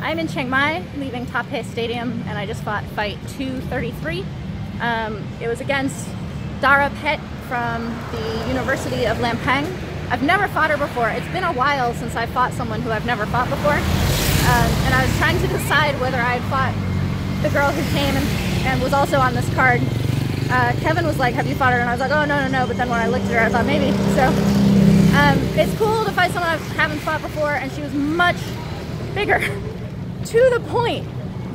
I'm in Chiang Mai, leaving Ta Pe Stadium, and I just fought fight 233. It was against Dara Pet from the University of Lampang. I've never fought her before. It's been a while since I fought someone who I've never fought before. And I was trying to decide whether I'd fought the girl who came and was also on this card. Kevin was like, have you fought her? And I was like, oh, no. But then when I looked at her, I thought maybe. So it's cool to fight someone I haven't fought before, and she was much bigger. To the point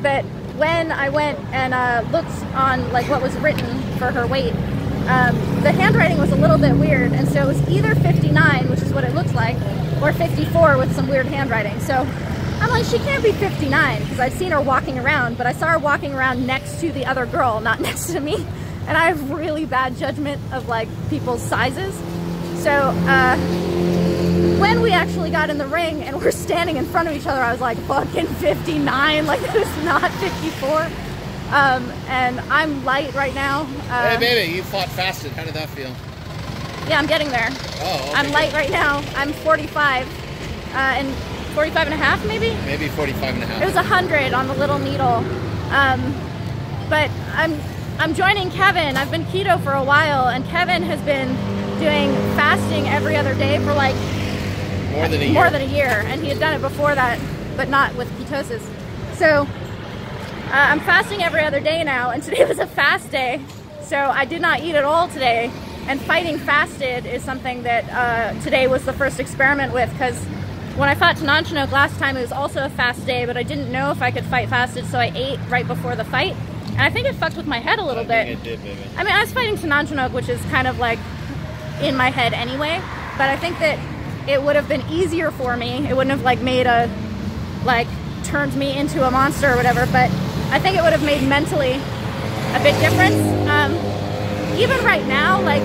that when I went and looked on like what was written for her weight, the handwriting was a little bit weird, and so it was either 59, which is what it looked like, or 54 with some weird handwriting. So I'm like, she can't be 59, because I'd seen her walking around, but I saw her walking around next to the other girl, not next to me. And I have really bad judgment of like people's sizes. So when we actually got in the ring and we're standing in front of each other, I was like, fucking 59, like that is not 54. And I'm light right now. Hey baby, you fought fasted. How did that feel? Yeah, I'm getting there. Oh, okay. I'm light right now. I'm 45 and 45 and a half maybe? Maybe 45 and a half. It was 100 on the little needle. But I'm joining Kevin. I've been keto for a while, and Kevin has been doing fasting every other day for like more than a year. And he had done it before that, but not with ketosis. So I'm fasting every other day now, and today was a fast day, so I did not eat at all today. And fighting fasted is something that today was the first experiment with, because when I fought Tananchinook last time, it was also a fast day, but I didn't know if I could fight fasted, so I ate right before the fight. And I think it fucked with my head a little bit. It did, baby. I mean, I was fighting Tananchinook, which is kind of like in my head anyway, but I think that it would have been easier for me. It wouldn't have like made turned me into a monster or whatever, but I think it would have made mentally a big difference. Even right now, like,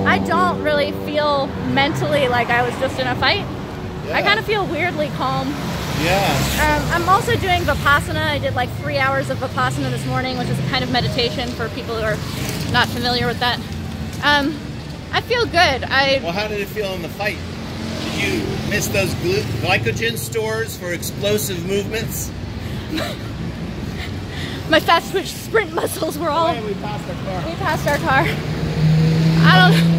I don't really feel mentally like I was just in a fight. Yeah. I kind of feel weirdly calm. Yeah. I'm also doing Vipassana. I did like 3 hours of Vipassana this morning, which is a kind of meditation for people who are not familiar with that. I feel good. Well, how did it feel in the fight? Did you miss those glycogen stores for explosive movements? My fast twitch sprint muscles were all... We passed our car. We passed our car. I don't...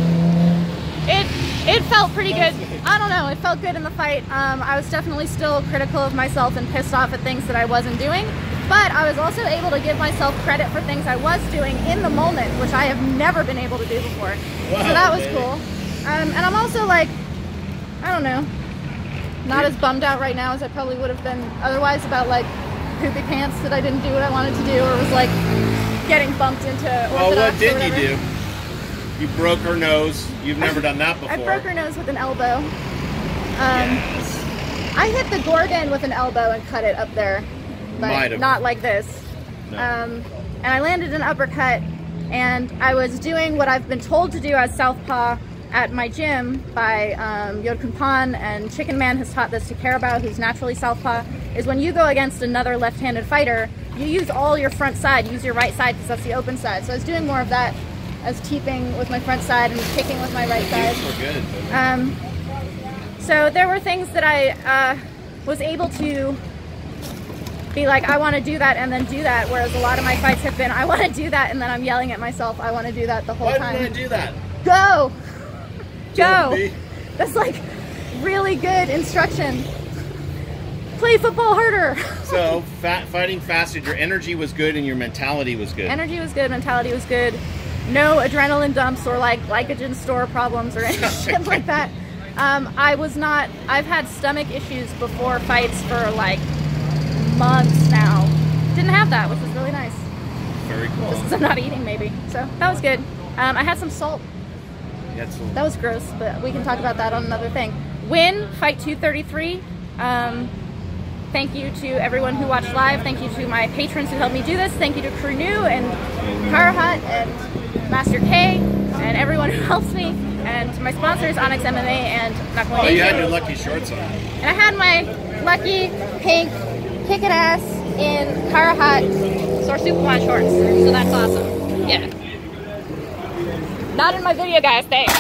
It felt pretty good. I don't know, it felt good in the fight. I was definitely still critical of myself and pissed off at things that I wasn't doing, but I was also able to give myself credit for things I was doing in the moment, which I have never been able to do before. Wow, so that was cool. And I'm also like, I don't know, not as bummed out right now as I probably would have been otherwise about like poopy pants that I didn't do what I wanted to do, or was like getting bumped into orthodox. Well, what did you do? You broke her nose. You've never done that before. I broke her nose with an elbow. Yes. I hit the Gorgon with an elbow and cut it up there, but not like this. No. And I landed an uppercut, and I was doing what I've been told to do as Southpaw at my gym by Yodkun Pan, and Chicken Man has taught this to Carabao, who's naturally Southpaw, is when you go against another left-handed fighter, you use all your front side, use your right side because that's the open side. So I was doing more of that. I was teeping with my front side and kicking with my right side. Good. So there were things that I was able to be like, I want to do that and then do that, whereas a lot of my fights have been, I want to do that and then I'm yelling at myself, I want to do that the whole time. Why did I do that? Go! Go! That's like really good instruction. Play football harder! So, fighting fasted, your energy was good and your mentality was good. Energy was good, mentality was good. No adrenaline dumps or like glycogen store problems or any shit like that. I've had stomach issues before fights for like months now. Didn't have that, which was really nice. Very cool. Just because I'm not eating maybe. So that was good. I had some salt. That was gross, but we can talk about that on another thing. Win, fight 233. Thank you to everyone who watched live. Thank you to my patrons who helped me do this. Thank you to Crew New and Karahat and Master K and everyone who helps me. And to my sponsors, Onyx MMA and Nakamura. Oh, you had your lucky shorts on. And I had my lucky pink kick-it ass in Karahat Source Superman shorts. So that's awesome. Yeah. Not in my video, guys. Thanks.